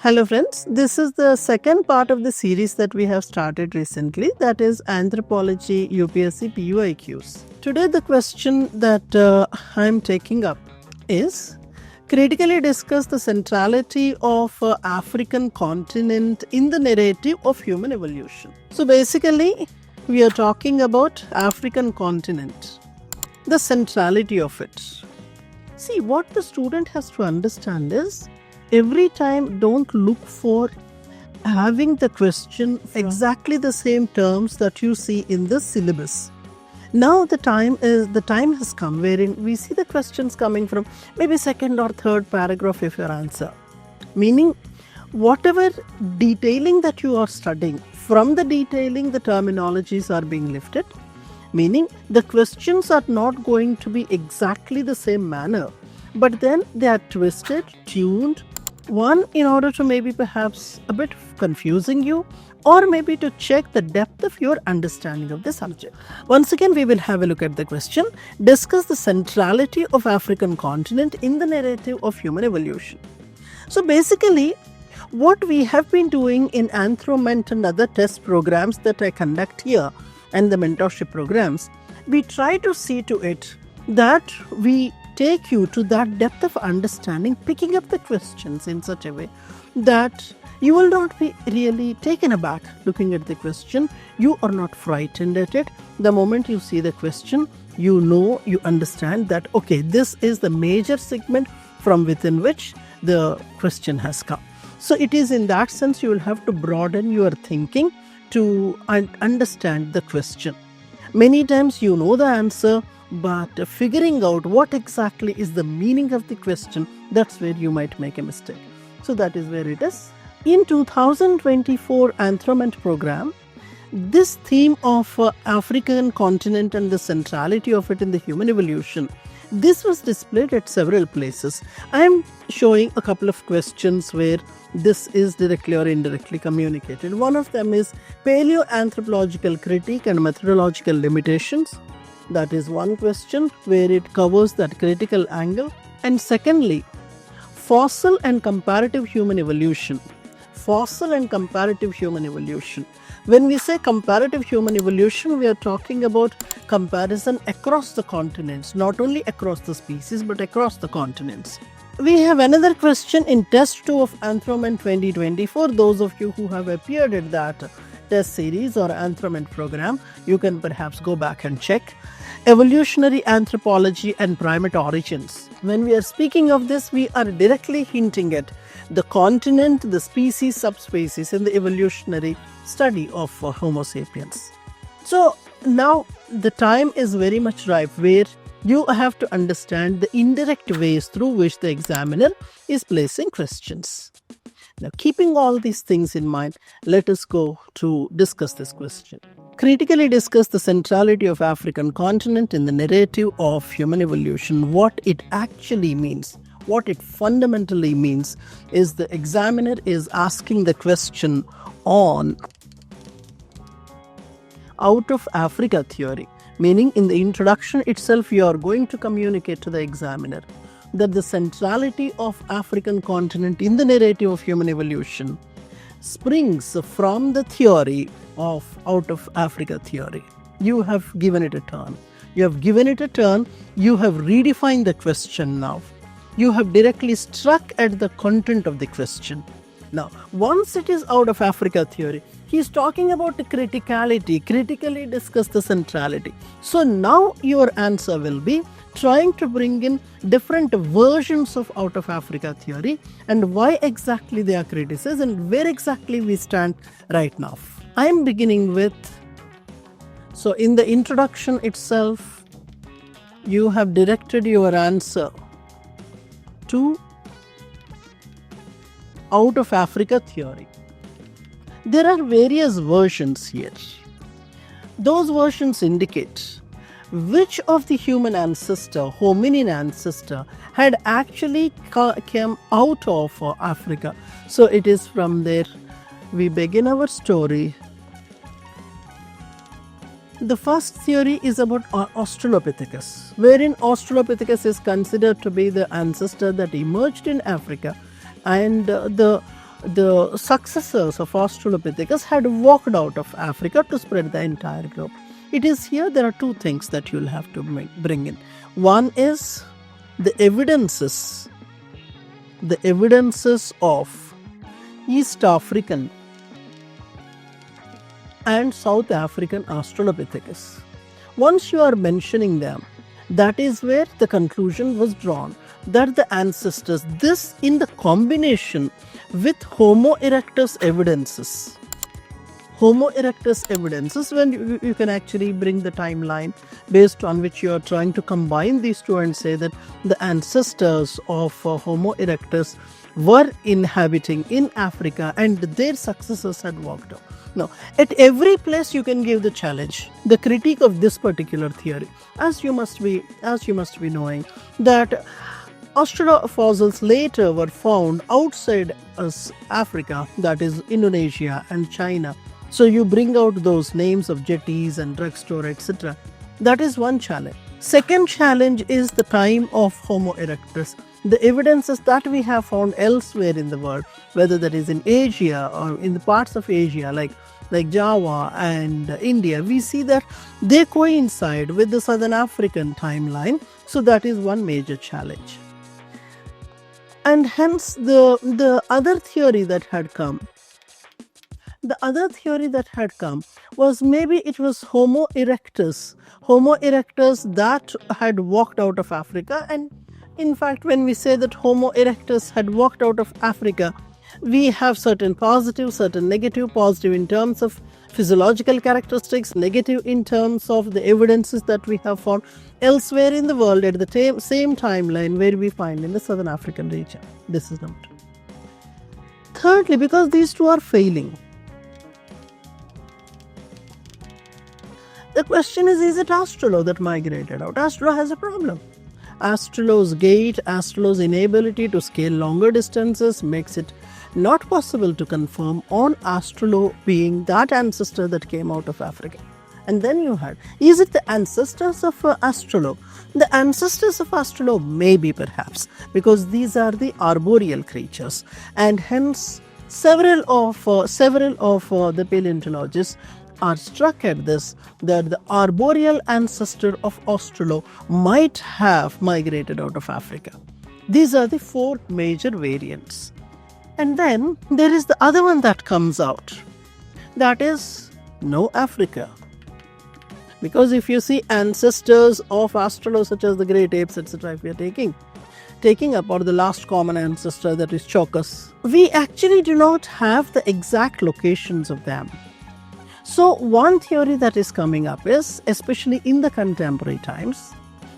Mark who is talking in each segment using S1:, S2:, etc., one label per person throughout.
S1: Hello friends, this is the second part of the series that we have started recently, that is Anthropology UPSC PYQs. Today the question that I am taking up is critically discuss the centrality of African continent in the narrative of human evolution. So basically we are talking about African continent, the centrality of it. See, what the student has to understand is every time don't look for having the question exactly the same terms that you see in the syllabus. Now the time has come wherein we see the questions coming from maybe second or third paragraph of your answer. Meaning whatever detailing that you are studying, from the detailing the terminologies are being lifted. Meaning the questions are not going to be exactly the same manner, but then they are twisted, tuned, one in order to maybe perhaps a bit confusing you, or maybe to check the depth of your understanding of the subject. Once again, we will have a look at the question, discuss the centrality of African continent in the narrative of human evolution. So basically, what we have been doing in Anthroment and other test programs that I conduct here and the mentorship programs, we try to see to it that we take you to that depth of understanding, picking up the questions in such a way that you will not be really taken aback looking at the question. You are not frightened at it. The moment you see the question, you know, you understand that, okay, this is the major segment from within which the question has come. So it is in that sense you will have to broaden your thinking to understand the question. Many times you know the answer, but figuring out what exactly is the meaning of the question, that's where you might make a mistake. So that is where it is. In 2024 Anthroment program, this theme of African continent and the centrality of it in the human evolution, this was displayed at several places. I am showing a couple of questions where this is directly or indirectly communicated. One of them is Paleoanthropological critique and methodological limitations. That is one question where it covers that critical angle. And secondly, fossil and comparative human evolution. Fossil and comparative human evolution. When we say comparative human evolution, we are talking about comparison across the continents, not only across the species, but across the continents. We have another question in test 2 of Anthroment 2024. Those of you who have appeared at that test series or Anthroment program, you can perhaps go back and check. Evolutionary anthropology and primate origins. When we are speaking of this, we are directly hinting at the continent, the species, subspecies, and the evolutionary study of Homo sapiens. So now the time is very much ripe where you have to understand the indirect ways through which the examiner is placing questions. Now, keeping all these things in mind, let us go to discuss this question. Critically discuss the centrality of African continent in the narrative of human evolution. What it actually means, what it fundamentally means, is the examiner is asking the question on out of Africa theory. Meaning in the introduction itself, you are going to communicate to the examiner that the centrality of African continent in the narrative of human evolution springs from the theory of out of Africa theory. You have given it a turn. You have given it a turn. You have redefined the question now. You have directly struck at the content of the question. Now, once it is out of Africa theory, he is talking about the criticality, critically discuss the centrality. So now your answer will be trying to bring in different versions of out of Africa theory and why exactly they are criticized and where exactly we stand right now. I am beginning with, so in the introduction itself, you have directed your answer to out of Africa theory. There are various versions here. Those versions indicate which of the human ancestor, hominin ancestor, had actually come out of Africa. So it is from there we begin our story. The first theory is about Australopithecus, wherein Australopithecus is considered to be the ancestor that emerged in Africa, and the the successors of Australopithecus had walked out of Africa to spread the entire globe. It is here there are two things that you'll have to bring in. One is the evidences of East African and South African Australopithecus. Once you are mentioning them, that is where the conclusion was drawn that the ancestors, this in the combination with Homo erectus evidences. Homo erectus evidences, when you can actually bring the timeline based on which you are trying to combine these two and say that the ancestors of Homo erectus were inhabiting in Africa and their successors had walked out. Now, at every place you can give the challenge, the critique of this particular theory, as you must be knowing that Australofossils later were found outside Africa, that is Indonesia and China. So you bring out those names of jetties and drugstore, etc. That is one challenge. Second challenge is the time of Homo erectus. The evidences that we have found elsewhere in the world, whether that is in Asia or in the parts of Asia like Java and India, we see that they coincide with the Southern African timeline. So that is one major challenge. And hence the other theory that had come was maybe it was Homo erectus that had walked out of Africa. And in fact, when we say that Homo erectus had walked out of Africa, we have certain positive, certain negative. Positive in terms of physiological characteristics, negative in terms of the evidences that we have found elsewhere in the world at the same timeline where we find in the Southern African region. This is number two. Thirdly, because these two are failing, the question is it Australo that migrated out? Australo has a problem. Australo's gait, Australo's inability to scale longer distances makes it not possible to confirm on Australo being that ancestor that came out of Africa. And then you had, is it the ancestors of Australo? The ancestors of Australo may be perhaps, because these are the arboreal creatures, and hence several of the paleontologists are struck at this, that the arboreal ancestor of Australo might have migrated out of Africa. These are the four major variants. And then there is the other one that comes out, that is no Africa. Because if you see ancestors of Australo such as the great apes, etc., if we are taking up, or the last common ancestor, that is Chocus, we actually do not have the exact locations of them. So one theory that is coming up is, especially in the contemporary times,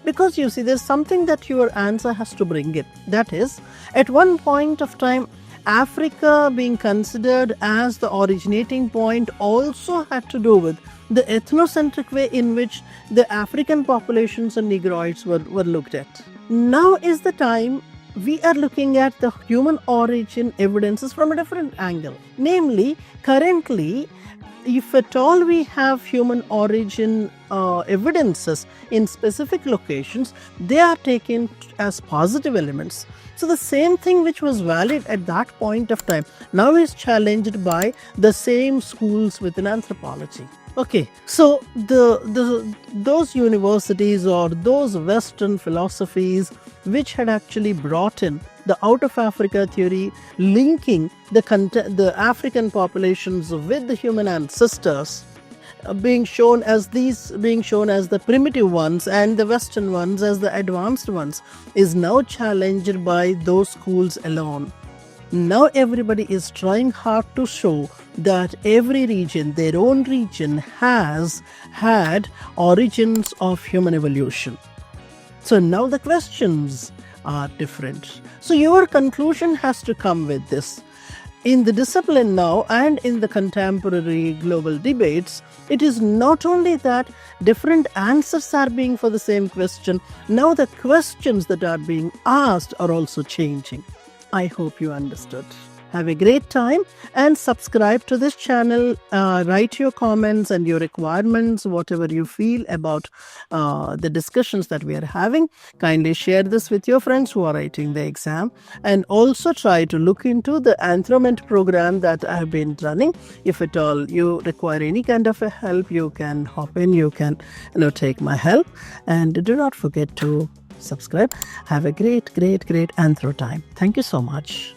S1: because you see there's something that your answer has to bring in. That is, at one point of time, Africa being considered as the originating point also had to do with the ethnocentric way in which the African populations and Negroids were looked at. Now is the time we are looking at the human origin evidences from a different angle. Namely, currently, if at all we have human origin evidences in specific locations, they are taken as positive elements. So the same thing which was valid at that point of time now is challenged by the same schools within anthropology. Okay, so those universities or those Western philosophies which had actually brought in the out of Africa theory, linking the African populations with the human ancestors, being shown as the primitive ones and the Western ones as the advanced ones, is now challenged by those schools alone. Now everybody is trying hard to show that every region, their own region, has had origins of human evolution. So now the questions are different. So your conclusion has to come with this. In the discipline now and in the contemporary global debates, it is not only that different answers are being for the same question, now the questions that are being asked are also changing. I hope you understood. Have a great time and subscribe to this channel. Write your comments and your requirements, whatever you feel about the discussions that we are having. Kindly share this with your friends who are writing the exam, and also try to look into the Anthroment program that I have been running. If at all you require any kind of a help, you can hop in, you can take my help, and do not forget to subscribe. Have a great Anthro time. Thank you so much.